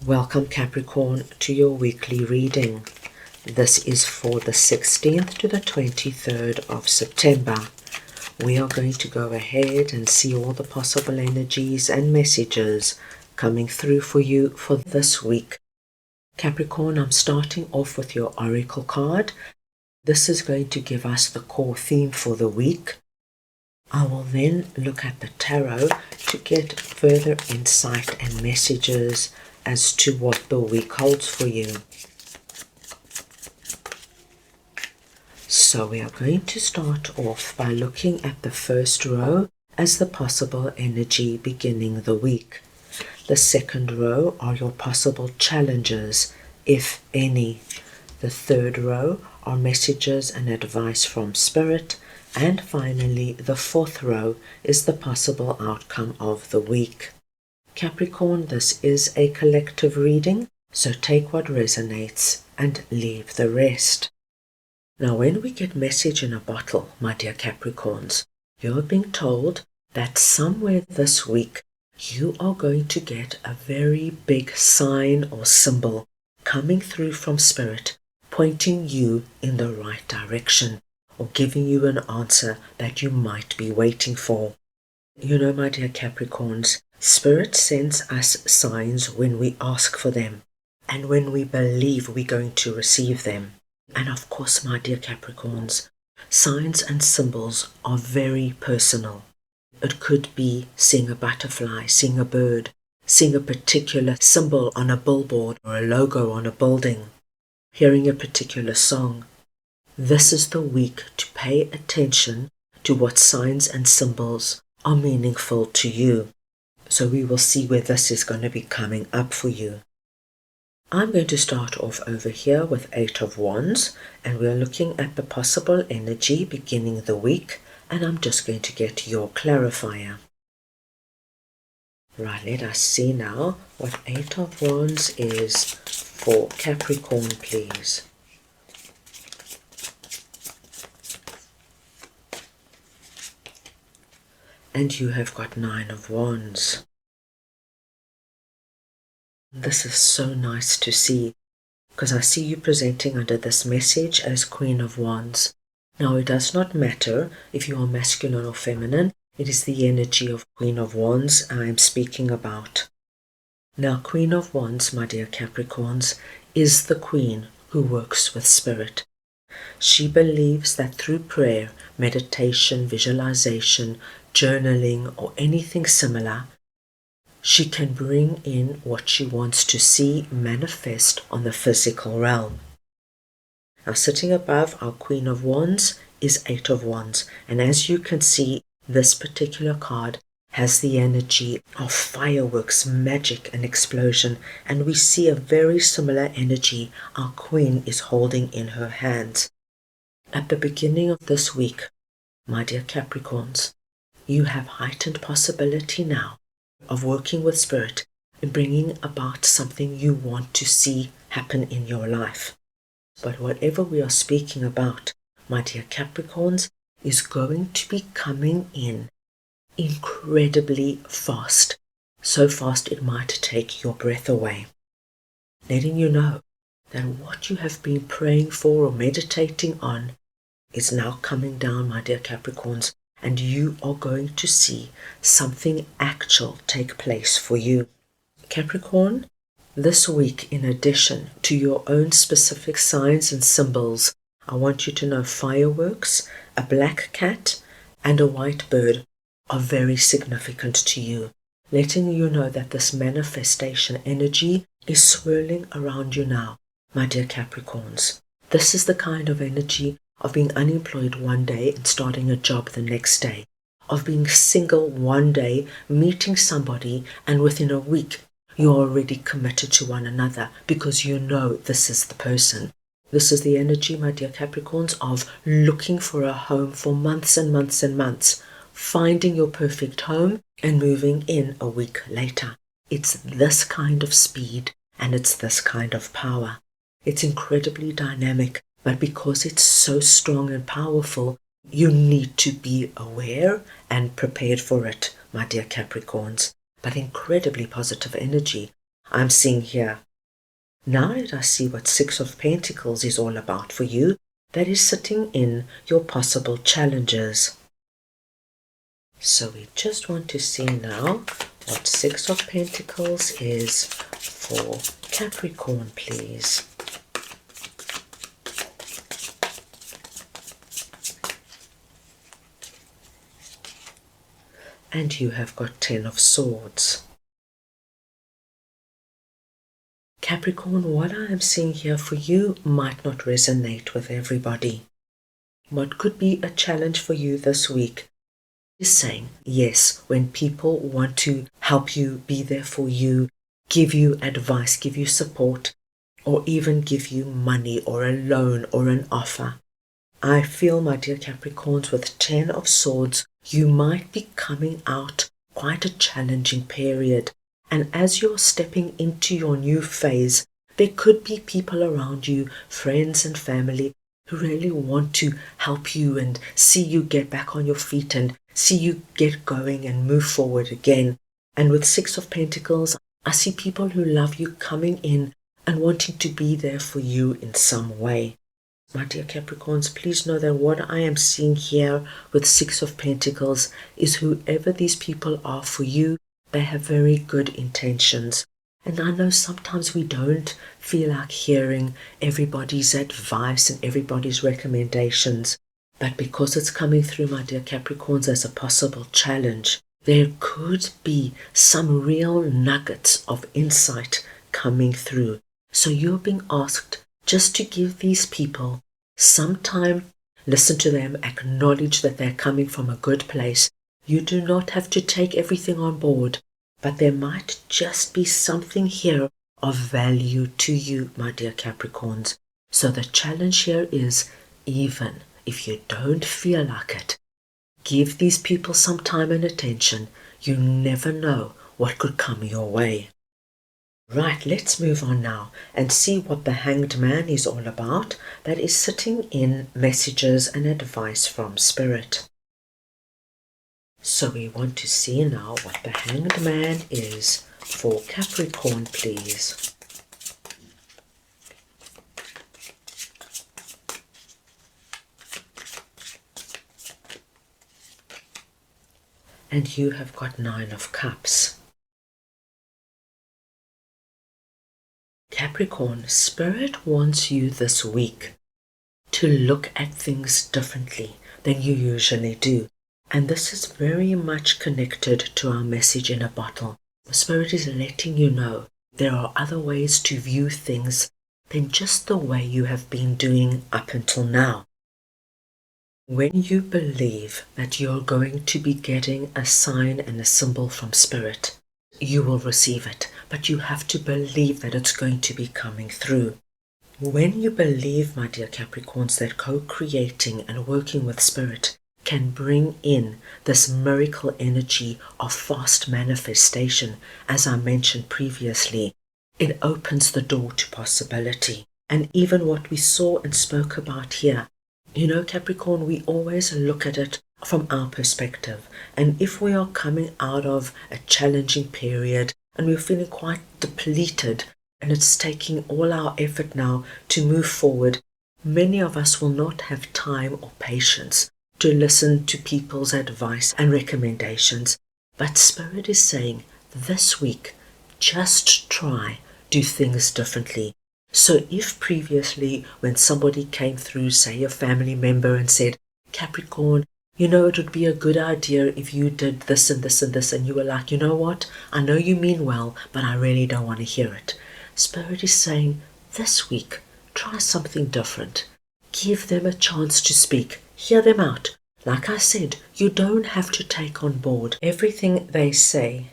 Welcome Capricorn to your weekly reading. This is for the 16th to the 23rd of September. We are going to go ahead and see all the possible energies and messages coming through for you for this week. Capricorn, I'm starting off with your Oracle card. This is going to give us the core theme for the week. I will then look at the tarot to get further insight and messages as to what the week holds for you. So we are going to start off by looking at the first row as the possible energy beginning the week. The second row are your possible challenges, if any. The third row are messages and advice from Spirit. And finally, the fourth row is the possible outcome of the week. Capricorn, this is a collective reading, so take what resonates and leave the rest. Now, when we get message in a bottle, my dear Capricorns, you're being told that somewhere this week you are going to get a very big sign or symbol coming through from Spirit, pointing you in the right direction or giving you an answer that you might be waiting for. You know, my dear Capricorns, Spirit sends us signs when we ask for them and when we believe we're going to receive them. And of course, my dear Capricorns, signs and symbols are very personal. It could be seeing a butterfly, seeing a bird, seeing a particular symbol on a billboard or a logo on a building, hearing a particular song. This is the week to pay attention to what signs and symbols are meaningful to you. So we will see where this is going to be coming up for you. I'm going to start off over here with 8 of Wands, and we're looking at the possible energy beginning the week, and I'm just going to get your clarifier. Right, let us see now what 8 of Wands is for Capricorn, please. And you have got 9 of Wands. This is so nice to see, because I see you presenting under this message as Queen of Wands. Now, it does not matter if you are masculine or feminine. It is the energy of Queen of Wands I am speaking about. Now, Queen of Wands, my dear Capricorns, is the queen who works with Spirit. She believes that through prayer, meditation, visualization, journaling, or anything similar, she can bring in what she wants to see manifest on the physical realm. Now, sitting above our Queen of Wands is 8 of Wands, and as you can see, this particular card has the energy of fireworks, magic, and explosion, and we see a very similar energy our Queen is holding in her hands. At the beginning of this week, my dear Capricorns, you have heightened possibility now of working with Spirit and bringing about something you want to see happen in your life. But whatever we are speaking about, my dear Capricorns, is going to be coming in incredibly fast. So fast it might take your breath away. Letting you know that what you have been praying for or meditating on is now coming down, my dear Capricorns, and you are going to see something actual take place for you. Capricorn, this week, in addition to your own specific signs and symbols, I want you to know fireworks, a black cat, and a white bird are very significant to you, letting you know that this manifestation energy is swirling around you now, my dear Capricorns. This is the kind of energy of being unemployed one day and starting a job the next day, of being single one day, meeting somebody, and within a week you're already committed to one another because you know this is the person. This is the energy, my dear Capricorns, of looking for a home for months and months and months, finding your perfect home and moving in a week later. It's this kind of speed and it's this kind of power. It's incredibly dynamic. But because it's so strong and powerful, you need to be aware and prepared for it, my dear Capricorns. But incredibly positive energy. I'm seeing here. Now that I see what Six of Pentacles is all about for you, that is sitting in your possible challenges. So we just want to see now what Six of Pentacles is for Capricorn, please. And you have got Ten of Swords. Capricorn, what I am seeing here for you might not resonate with everybody. What could be a challenge for you this week is saying yes when people want to help you, be there for you, give you advice, give you support, or even give you money or a loan or an offer. I feel, my dear Capricorns, with Ten of Swords, you might be coming out quite a challenging period. And as you're stepping into your new phase, there could be people around you, friends and family, who really want to help you and see you get back on your feet and see you get going and move forward again. And with Six of Pentacles, I see people who love you coming in and wanting to be there for you in some way. My dear Capricorns, please know that what I am seeing here with Six of Pentacles is whoever these people are for you, they have very good intentions. And I know sometimes we don't feel like hearing everybody's advice and everybody's recommendations. But because it's coming through, my dear Capricorns, as a possible challenge, there could be some real nuggets of insight coming through. So you're being asked just to give these people some time, listen to them, acknowledge that they're coming from a good place. You do not have to take everything on board, but there might just be something here of value to you, my dear Capricorns. So the challenge here is, even if you don't feel like it, give these people some time and attention. You never know what could come your way. Right, let's move on now and see what the Hanged Man is all about. That is sitting in messages and advice from Spirit. So we want to see now what the Hanged Man is for Capricorn, please. And you have got Nine of Cups. Capricorn, Spirit wants you this week to look at things differently than you usually do. And this is very much connected to our message in a bottle. Spirit is letting you know there are other ways to view things than just the way you have been doing up until now. When you believe that you're going to be getting a sign and a symbol from Spirit, you will receive it, but you have to believe that it's going to be coming through. When you believe, my dear Capricorns, that co-creating and working with Spirit can bring in this miracle energy of fast manifestation, as I mentioned previously, it opens the door to possibility. And even what we saw and spoke about here, you know, Capricorn, we always look at it from our perspective. And if we are coming out of a challenging period and we're feeling quite depleted and it's taking all our effort now to move forward, many of us will not have time or patience to listen to people's advice and recommendations. But Spirit is saying, this week, just try, do things differently. So if previously when somebody came through, say a family member, and said, Capricorn, you know, it would be a good idea if you did this and this and this, and you were like, you know what, I know you mean well, but I really don't want to hear it. Spirit is saying, this week, try something different. Give them a chance to speak. Hear them out. Like I said, you don't have to take on board everything they say.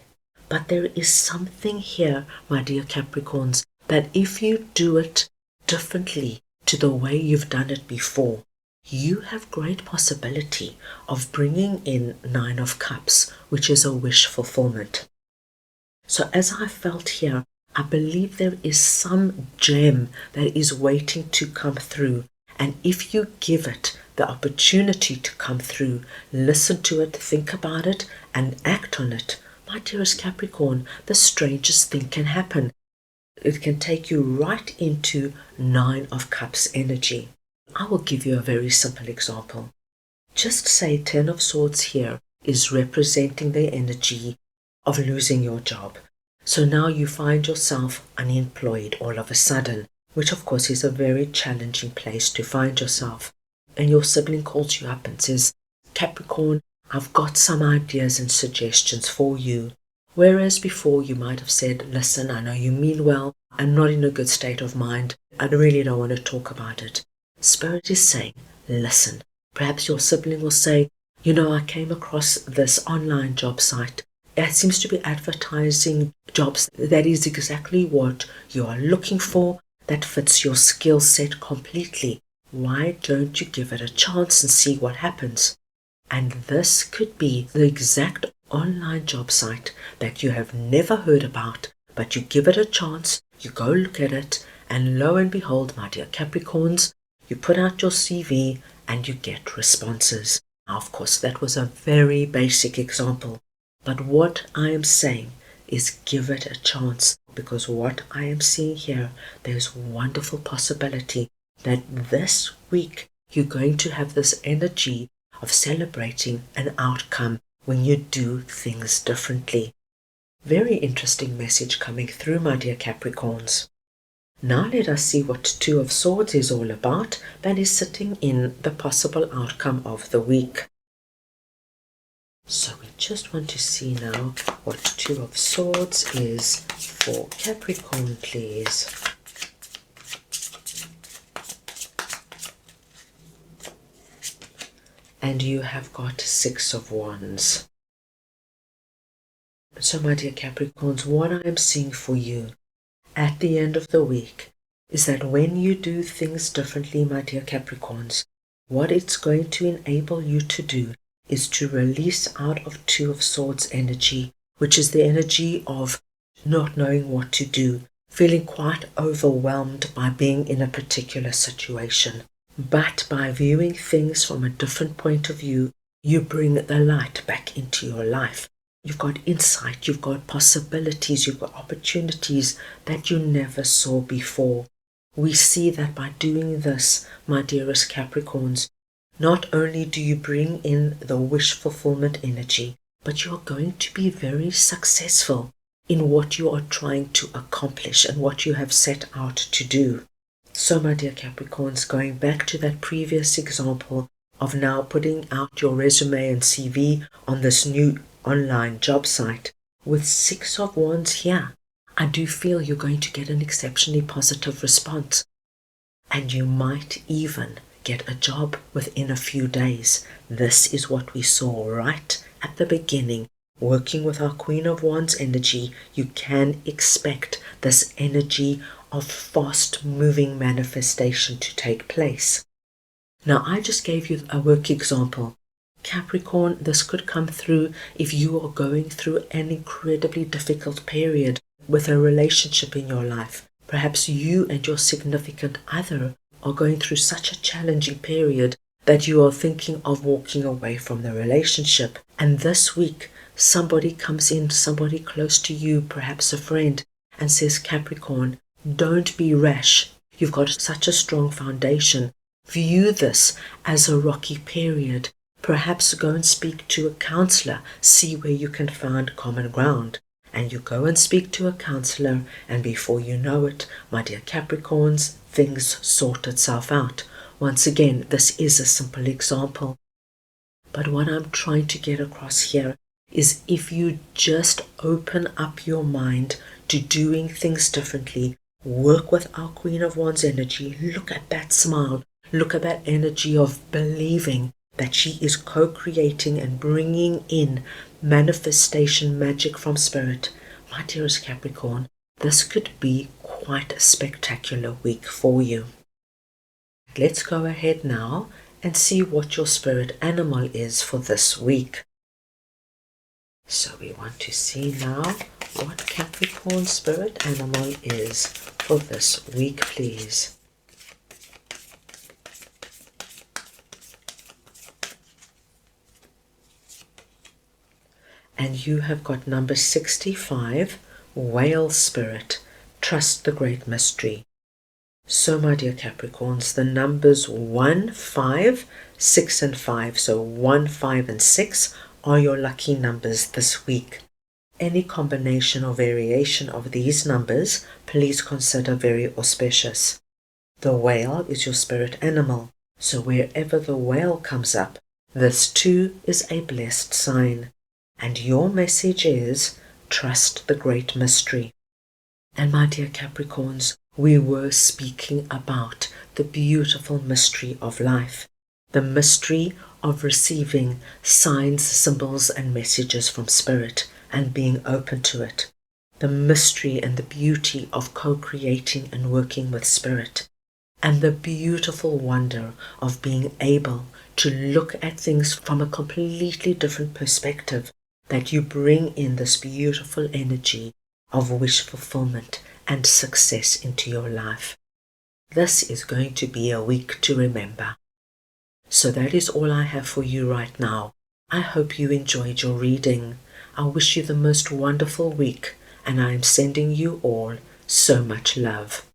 But there is something here, my dear Capricorns, that if you do it differently to the way you've done it before, you have great possibility of bringing in Nine of Cups, which is a wish fulfillment. So as I felt here, I believe there is some gem that is waiting to come through. And if you give it the opportunity to come through, listen to it, think about it, and act on it, my dearest Capricorn, the strangest thing can happen. it can take you right into Nine of Cups energy. I will give you a very simple example. Just say 10 of Swords here is representing the energy of losing your job. So now you find yourself unemployed all of a sudden, which of course is a very challenging place to find yourself. And your sibling calls you up and says, Capricorn, I've got some ideas and suggestions for you. Whereas before you might have said, listen, I know you mean well, I'm not in a good state of mind, I really don't want to talk about it. Spirit is saying, listen. Perhaps your sibling will say, I came across this online job site. It seems to be advertising jobs that is exactly what you are looking for, that fits your skill set completely. Why don't you give it a chance and see what happens? And this could be the exact online job site that you have never heard about, but you give it a chance, you go look at it, and lo and behold, my dear Capricorns, you put out your CV and you get responses. Now, of course, that was a very basic example, but what I am saying is give it a chance, because what I am seeing here, there's wonderful possibility that this week you're going to have this energy of celebrating an outcome when you do things differently. Very interesting message coming through, my dear Capricorns. Now let us see what Two of Swords is all about, that is sitting in the possible outcome of the week. So we just want to see now what Two of Swords is for Capricorn, please. And you have got Six of Wands. So my dear Capricorns, what I am seeing for you at the end of the week is that when you do things differently, my dear Capricorns, what it's going to enable you to do is to release out of Two of Swords energy, which is the energy of not knowing what to do, feeling quite overwhelmed by being in a particular situation. But by viewing things from a different point of view, you bring the light back into your life. You've got insight, you've got possibilities, you've got opportunities that you never saw before. We see that by doing this, my dearest Capricorns, not only do you bring in the wish fulfillment energy, but you're going to be very successful in what you are trying to accomplish and what you have set out to do. So, my dear Capricorns, going back to that previous example of now putting out your resume and CV on this new online job site, with Six of Wands here, I do feel you're going to get an exceptionally positive response. And you might even get a job within a few days. This is what we saw right at the beginning. Working with our Queen of Wands energy, you can expect this energy of fast-moving manifestation to take place. Now, I just gave you a work example. Capricorn, this could come through if you are going through an incredibly difficult period with a relationship in your life. Perhaps you and your significant other are going through such a challenging period that you are thinking of walking away from the relationship. And this week, somebody comes in, somebody close to you, perhaps a friend, and says, Capricorn, don't be rash. You've got such a strong foundation. View this as a rocky period. Perhaps go and speak to a counselor, see where you can find common ground. And you go and speak to a counselor, and before you know it, my dear Capricorns, things sort itself out. Once again, this is a simple example. But what I'm trying to get across here is if you just open up your mind to doing things differently, work with our Queen of Wands energy, look at that smile, look at that energy of believing that she is co-creating and bringing in manifestation magic from spirit. My dearest Capricorn, this could be quite a spectacular week for you. Let's go ahead now and see what your spirit animal is for this week. So we want to see now what Capricorn spirit animal is for this week, please. And you have got number 65, Whale Spirit. trust the great mystery. So, my dear Capricorns, the numbers 1, 5, 6, and 5, so 1, 5, and 6 are your lucky numbers this week. Any combination or variation of these numbers, please consider very auspicious. The whale is your spirit animal, so wherever the whale comes up, this too is a blessed sign. And your message is, trust the great mystery. And my dear Capricorns, we were speaking about the beautiful mystery of life, the mystery of receiving signs, symbols, and messages from Spirit and being open to it, the mystery and the beauty of co-creating and working with Spirit, and the beautiful wonder of being able to look at things from a completely different perspective, that you bring in this beautiful energy of wish fulfillment and success into your life. This is going to be a week to remember. So that is all I have for you right now. I hope you enjoyed your reading. I wish you the most wonderful week, and I am sending you all so much love.